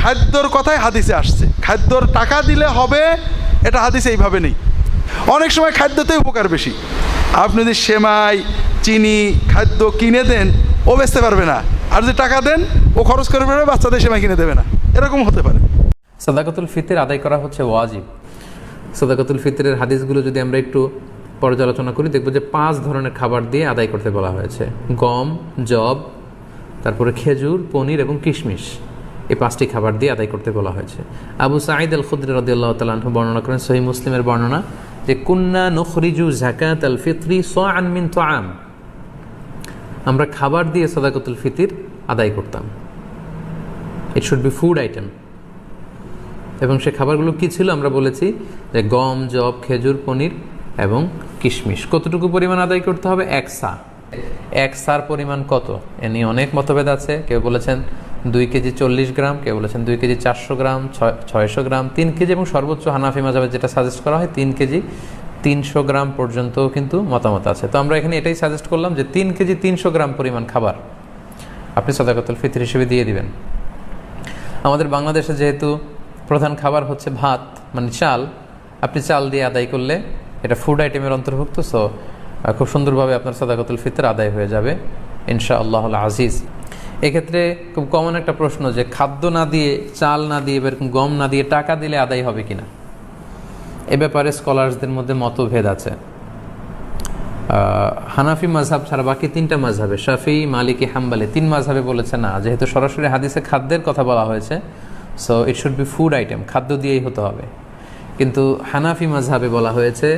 খাদ্যর কথাই হাদিসে আসছে, খাদ্যর টাকা দিলে হবে এটা হাদিসে এইভাবে নেই। অনেক সময় খাদ্যতেই উপকার বেশি। আপনি যদি সেমাই চিনি খাদ্য কিনে দেন ও বেচতে পারবে না, আর যদি টাকা দেন ও খরচ করে পারবে, বাচ্চাদের সেমাই কিনে দেবে না, এরকম হতে পারে। সাদাকাতুল ফিতর আদায় করা হচ্ছে ওয়াজিব। সাদাকাতুল ফিতরের হাদিসগুলো যদি আমরা একটু পর্যালোচনা করি, দেখব যে 5 ধরনের খাবার দিয়ে আদায় করতে বলা হয়েছে। গম, জব, তারপরে খেজুর, পনির এবং কিশমিশ, এই 5টি খাবার দিয়ে আদায় করতে বলা হয়েছে। আবু সাঈদ আল খুদরি রাদিয়াল্লাহু তাআলা আনহু বর্ণনা করেন, সহিহ মুসলিমের বর্ণনা, যে কুন্না নুখরিজু যাকাতাল ফিতরি সাআন মিন তুআম, আমরা খাবার দিয়ে সাদাকাতুল ফিতর আদায় করতাম। It should be food item. এবং সে খাবারগুলো কি ছিল আমরা বলেছি যে গম, জব, খেজুর, পনির এবং কিশমিশ। কতটুকু পরিমাণ আদায় করতে হবে? 1 সা। 1 সার পরিমাণ কত এ নিয়ে অনেক মতভেদ আছে। কেউ বলেছেন 2 কেজি 40 গ্রাম, কেউ বলেছেন 2 কেজি 400 গ্রাম, 600 গ্রাম, 3 কেজি এবং সর্বোচ্চ হানাফি মাযহাবে যেটা সাজেস্ট করা হয় 3 কেজি 300 গ্রাম পর্যন্তও কিন্তু মতামত আছে। তো আমরা এখানে এটাই সাজেস্ট করলাম যে 3 কেজি 300 গ্রাম পরিমাণ খাবার আপনি সাদাকাতুল ফিতর হিসেবে দিয়ে দিবেন। আমাদের বাংলাদেশে যেহেতু প্রধান খাবার হচ্ছে ভাত, মানে চাল, আপনি চাল দিয়ে আদায় করলে এটা ফুড আইটেমের অন্তর্ভুক্ত। সো খুব সুন্দরভাবে আপনার সাদাকাতুল ফিতর আদায় হয়ে যাবে ইনশাআল্লাহুল আজিজ। এক্ষেত্রে খুব কমন একটা প্রশ্ন যে খাদ্য না দিয়ে, চাল না দিয়ে, এরকম গম না দিয়ে টাকা দিলে আদায় হবে কিনা। এ ব্যাপারে স্কলার্সদের মধ্যে মতভেদ আছে। হানাফি মাযহাব ছাড়া বাকি 3টা মাযহাবে, শাফিঈ, মালিকি, হাম্বলি, 3 মাযহাবে বলেছে না, যেহেতু সরাসরি হাদিসে খাদ্যের কথা বলা হয়েছে, so it should be food item, খাদ্য দিয়েই হতে হবে। কিন্তু হানাফি মাযহাবে বলা হয়েছে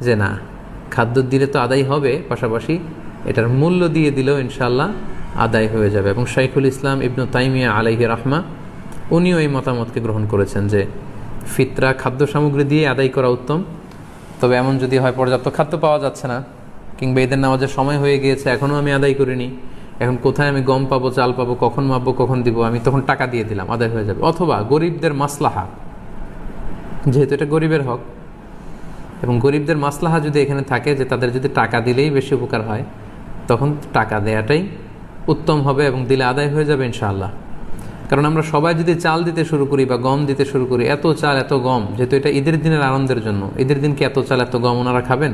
যে না, খাদ্য দিলে তো আদায় হবে, পাশাপাশি এটার মূল্য দিয়ে দিলেও ইনশাআল্লাহ আদায় হয়ে যাবে। এবং শাইখুল ইসলাম ইবনু তাইমিয়া আলাইহি রাহমা উনিও এই মতামতকে গ্রহণ করেছেন যে ফিতরা খাদ্য সামগ্রী দিয়ে আদায় করা উত্তম। তবে এমন যদি হয় পর্যাপ্ত খাদ্য পাওয়া যাচ্ছে না, কিংবা ঈদের নামাজের সময় হয়ে গিয়েছে, এখনও আমি আদায় করিনি, এখন কোথায় আমি গম পাবো, চাল পাবো, কখন মাপবো, কখন দিব, আমি তখন টাকা দিয়ে দিলাম, আদায় হয়ে যাবে। অথবা গরিবদের মাসলাহা, যেহেতু এটা গরিবের হক, এবং গরিবদের মাসলাহা যদি এখানে থাকে যে তাদের যদি টাকা দিলেই বেশি উপকার হয়, তখন টাকা দেয়াটাই উত্তম হবে এবং দিলে আদায় হয়ে যাবে ইনশাআল্লাহ। কারণ আমরা সবাই যদি চাল দিতে শুরু করি বা গম দিতে শুরু করি, এত চাল এত গম, যেহেতু এটা ঈদের দিনের আনন্দের জন্য, ঈদের দিনকে এত চাল এত গম ওনারা খাবেন?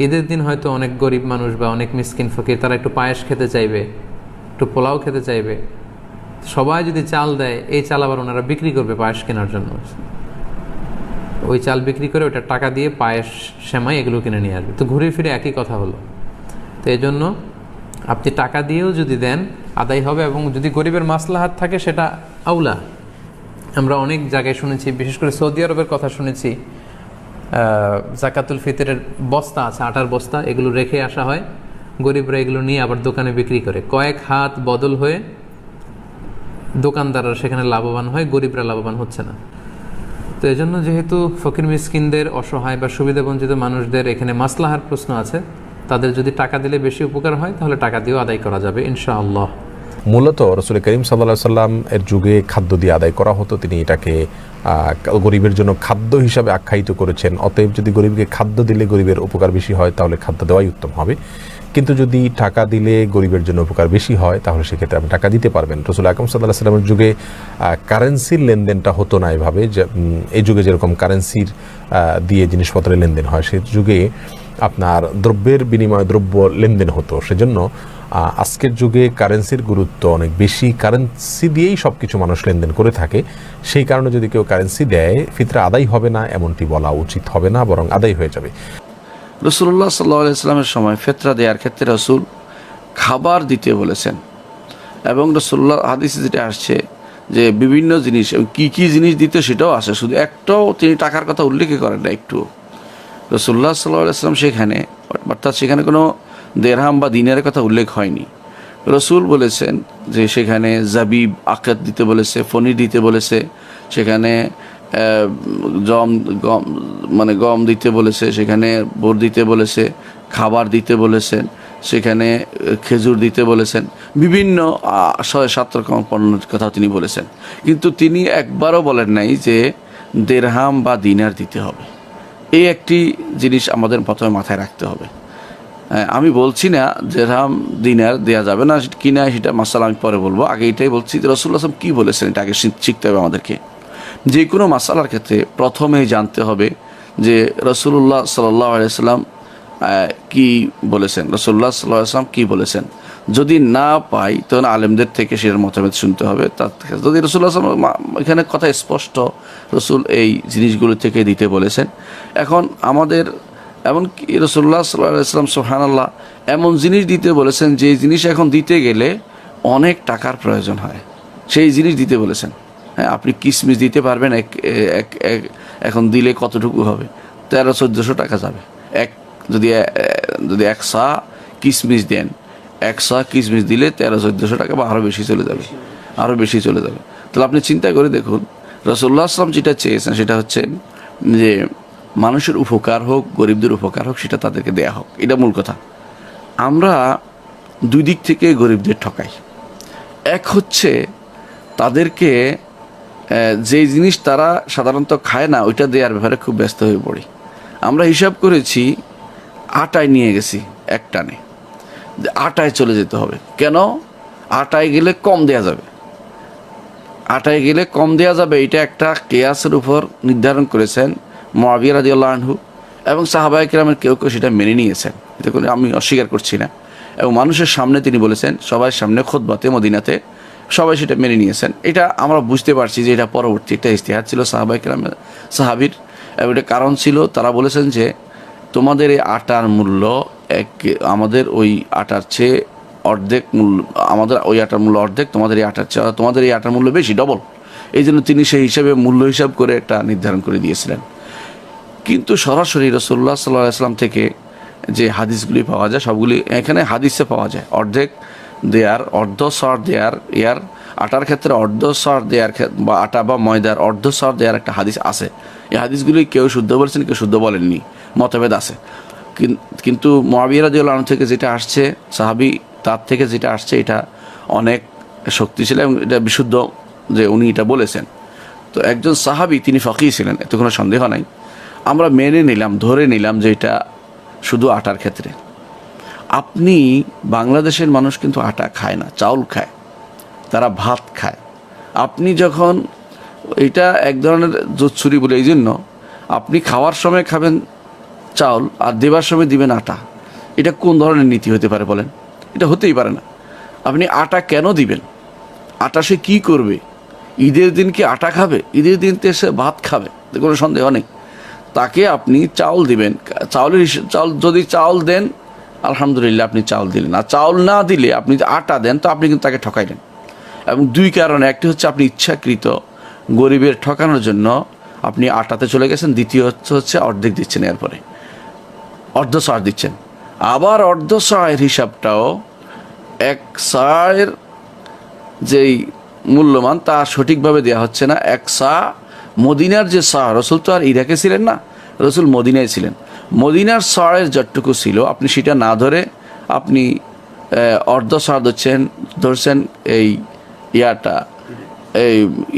ঈদের দিন হয়তো অনেক গরিব মানুষ বা অনেক মিসকিন ফকির তারা একটু পায়েস খেতে চাইবে, একটু পোলাও খেতে চাইবে। সবাই যদি চাল দেয়, এই চাল আবার ওনারা বিক্রি করবে পায়েস কেনার জন্য, ওই চাল বিক্রি করে ওটা টাকা দিয়ে পায়েস, সেমাই এগুলো কিনে নিয়ে আসবে। তো ঘুরে ফিরে একই কথা হলো। তো এই জন্য আপনি টাকা দিয়েও যদি দেন আদায় হবে, এবং যদি গরিবের মাসলাহাত থাকে সেটা আউলা। আমরা অনেক জায়গায় শুনেছি, বিশেষ করে সৌদি আরবের কথা শুনেছি, জাকাতুল ফিতরের বস্তা আছে, আটার বস্তা, এগুলো রেখে আসা হয়, গরিবরা এগুলো নিয়ে আবার দোকানে বিক্রি করে, কয়েক হাত বদল হয়ে দোকানদাররা সেখানে লাভবান হয়, গরিবরা লাভবান হচ্ছে না। তো এই জন্য যেহেতু ফকির মিসকিনদের, অসহায় বা সুবিধাবঞ্চিত মানুষদের এখানে মাসলাহার প্রশ্ন আছে, তাদের যদি টাকা দিলে বেশি উপকার হয় তাহলে টাকা দিয়েও আদায় করা যাবে ইনশাআল্লাহ। মূলত রাসূল করিম সাল্লাল্লাহু আলাইহি সাল্লাম এর যুগে খাদ্য দিয়ে আদায় করা হতো। তিনি এটাকে গরিবের জন্য খাদ্য হিসাবে আখ্যায়িত করেছেন। অতএব যদি গরিবকে খাদ্য দিলে গরিবের উপকার বেশি হয় তাহলে খাদ্য দেওয়াই উত্তম হবে। কিন্তু যদি টাকা দিলে গরিবের জন্য উপকার বেশি হয় তাহলে সেক্ষেত্রে আপনি টাকা দিতে পারবেন। রাসূল আকরাম সাল্লাল্লাহু আলাইহি সাল্লামের যুগে কারেন্সির লেনদেনটা হতো না এভাবে, যে এই যুগে যেরকম কারেন্সির দিয়ে জিনিসপত্রের লেনদেন হয়, সেই যুগে আপনার দ্রব্যের বিনিময়ে দ্রব্য লেনদেন হতো। সেজন্য আজকের যুগে কারেন্সির গুরুত্ব অনেক বেশি, কারেন্সি দিয়েই সব কিছু মানুষ লেনদেন করে থাকে। সেই কারণে যদি কেউ কারেন্সি দেয়, ফিতরা আদায় হবে না এমনটি বলা উচিত হবে না, বরং আদায় হয়ে যাবে। রাসূলুল্লাহ সাল্লাল্লাহু আলাইহি ওয়াসাল্লামের সময় ফিতরা দেওয়ার ক্ষেত্রে রাসূল খাবার দিতে বলেছেন, এবং রাসূলুল্লাহ হাদিসে যেটা আসছে যে বিভিন্ন জিনিস, কি কি জিনিস দিতে সেটাও আসে, শুধু একটাও তিনি টাকার কথা উল্লেখ করেন না একটু। রাসূলুল্লাহ সাল্লাল্লাহু আলাইহি ওয়াসাল্লাম সেখানে, অর্থাৎ সেখানে কোনো দেরহাম বা দিনারের কথা উল্লেখ হয়নি। রাসূল বলেছেন যে সেখানে জাবিব, আকাত দিতে বলেছে, ফনির দিতে বলেছে, সেখানে গম দিতে বলেছে, সেখানে বোর দিতে বলেছে, খাবার দিতে বলেছেন, সেখানে খেজুর দিতে বলেছেন, বিভিন্ন 6-7 রকম পণ্যের কথা তিনি বলেছেন। কিন্তু তিনি একবারও বলেন নাই যে দেরহাম বা দিনার দিতে হবে। এই একটি জিনিস আমাদের প্রথমে মাথায় রাখতে হবে। আমি বলছি না দিরহাম দিনার দেওয়া যাবে না কিনা, সেটা মাসালা আমি পরে বলবো। আগে এটাই বলছি যে রাসূলুল্লাহ সাল্লাল্লাহু আলাইহি ওয়াসাল্লাম কী বলেছেন এটা আগে শিখতে হবে আমাদেরকে। যে কোনো মাসালার ক্ষেত্রে প্রথমেই জানতে হবে যে রাসূলুল্লাহ সাল্লাল্লাহু আলাইহি ওয়াসাল্লাম কী বলেছেন, রাসূলুল্লাহ সাল্লাল্লাহু আলাইহি ওয়াসাল্লাম কী বলেছেন। যদি না পাই তখন আলেমদের থেকে সেটার মতামত শুনতে হবে। তার থেকে যদি রাসূলুল্লাহ সাল্লাল্লাহু আলাইহি ওয়াসাল্লাম এখানে কথা স্পষ্ট, রাসূল এই জিনিসগুলো থেকে দিতে বলেছেন। এখন আমাদের এমনকি রাসূলুল্লাহ সাল্লাল্লাহু আলাইহি ওয়াসাল্লাম সুবহানাল্লাহ এমন জিনিস দিতে বলেছেন যে জিনিস এখন দিতে গেলে অনেক টাকার প্রয়োজন হয়, সেই জিনিস দিতে বলেছেন। হ্যাঁ, আপনি কিশমিশ দিতে পারবেন এখন দিলে কতটুকু হবে? 1300-1400 টাকা যাবে। যদি এক সা কিশমিশ দেন, 1 সা কিশমিশ দিলে 1300-1400 টাকা বা আরও বেশি চলে যাবে, আরও বেশি চলে যাবে। তাহলে আপনি চিন্তা করে দেখুন রাসূলুল্লাহ সাল্লাল্লাহু আলাইহি ওয়াসাল্লাম যেটা চেয়েছেন সেটা হচ্ছে যে মানুষের উপকার হোক, গরিবদের উপকার হোক, সেটা তাদেরকে দেয়া হোক। এটা মূল কথা। আমরা দুই দিক থেকে গরিবদের ঠকাই। এক হচ্ছে তাদেরকে যেই জিনিস তারা সাধারণত খায় না ওইটা দেওয়ার ব্যাপারে খুব ব্যস্ত হয়ে পড়ি। আমরা হিসাব করেছি আটায় নিয়ে গেছি এক টানে, আটায় চলে যেতে হবে। কেন? আটায় গেলে কম দেয়া যাবে, আটায় গেলে কম দেয়া যাবে, এটা একটা কিয়াসের উপর নির্ধারণ করেছেন মুআবিয়া রাদিয়াল্লাহু আনহু এবং সাহাবায়ে কেরামের কেউ কেউ সেটা মেনে নিয়েছেন, এটা করে আমি অস্বীকার করছি না। এবং মানুষের সামনে তিনি বলেছেন, সবার সামনে খুতবাতে মদিনাতে সবাই সেটা মেনে নিয়েছেন। এটা আমরা বুঝতে পারছি যে এটা পরবর্তী একটা ইজতিহাদ ছিল সাহাবায়ে কেরামের, সাহাবীর। এবং এটা কারণ ছিল তারা বলেছেন যে তোমাদের এই আটার মূল্য আমাদের ওই আটার চেয়ে অর্ধেক মূল্য, আমাদের ওই আটার মূল্য অর্ধেক, তোমাদের এই আটার চেয়ে তোমাদের এই আটার মূল্য বেশি, ডবল। এই জন্য তিনি সেই হিসাবে মূল্য হিসাব করে একটা নির্ধারণ করে দিয়েছিলেন। কিন্তু সরাসরি রাসূলুল্লাহ সাল্লাল্লাহু আলাইহি ওয়াসাল্লাম থেকে যে হাদিসগুলি পাওয়া যায় সবগুলি এখানে হাদিসে পাওয়া যায়। অর্ধেক দেয়ার, অর্ধ সর দেয়ার, আটার ক্ষেত্রে অর্ধ সর দেয়ার বা আটা বা ময়দার অর্ধ সর দেয়ার একটা হাদিস আছে। এই হাদিসগুলি কেউ শুদ্ধ বলেছেন, কেউ শুদ্ধ বলেননি, মতভেদ আছে। কিন্তু মুআবিয়া রাদিয়াল্লাহু আনহু থেকে যেটা আসছে, সাহাবী তার থেকে যেটা আসছে, এটা অনেক শক্তিশালী এবং এটা বিশুদ্ধ যে উনি এটা বলেছেন। তো একজন সাহাবী তিনি ফকিহ ছিলেন, এতে কোনো সন্দেহ নাই। আমরা মেনে নিলাম, ধরে নিলাম যে এটা শুধু আটার ক্ষেত্রে। আপনি বাংলাদেশের মানুষ কিন্তু আটা খায় না, চাউল খায়, তারা ভাত খায়। আপনি যখন এটা এক ধরনের জোচ্ছুরি বলে, এই জন্য আপনি খাওয়ার সময় খাবেন চাউল আর দেবার সময় দিবেন আটা, এটা কোন ধরনের নীতি হতে পারে বলেন? এটা হতেই পারে না। আপনি আটা কেন দিবেন? আটা সে কী করবে? ঈদের দিন কি আটা খাবে? ঈদের দিন তো সে ভাত খাবে, কোনো সন্দেহ নেই। তাকে আপনি চাউল দিবেন, চাউল যদি চাউল দেন আলহামদুলিল্লাহ আপনি চাউল দিলেন, আর চাউল না দিলে আপনি যদি আটা দেন তো আপনি কিন্তু তাকে ঠকাইলেন। এবং দুই কারণে, একটি হচ্ছে আপনি ইচ্ছাকৃত গরিবের ঠকানোর জন্য আপনি আটাতে চলে গেছেন, দ্বিতীয় হচ্ছে অর্ধেক দিচ্ছেন, এরপরে অর্ধ সার দিচ্ছেন। আবার অর্ধ সায়ের হিসাবটাও এক সায়ের যেই মূল্যমান তা সঠিকভাবে দেওয়া হচ্ছে না। এক সা মদিনার যে সা, রসুল তো আর ইরাকে ছিলেন না, রসুল মদিনায় ছিলেন। মদিনার সায়ের যতটুকু ছিল আপনি সেটা না ধরে আপনি অর্ধ সা ধরছেন এই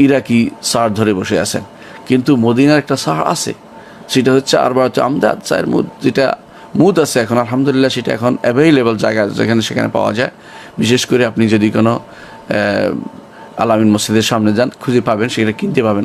ইরাকি সার ধরে বসে আছেন। কিন্তু মদিনার একটা সার আছে, সেটা হচ্ছে আরবাআত আমদাদ, চায়ের মুদ, যেটা মুদ আছে এখন আলহামদুলিল্লাহ, সেটা এখন অ্যাভেইলেবল জায়গা যেখানে সেখানে পাওয়া যায়। বিশেষ করে আপনি যদি কোনো আলামিন মসজিদের সামনে যান খুঁজে পাবেন, সেটা কিনতে পাবেন।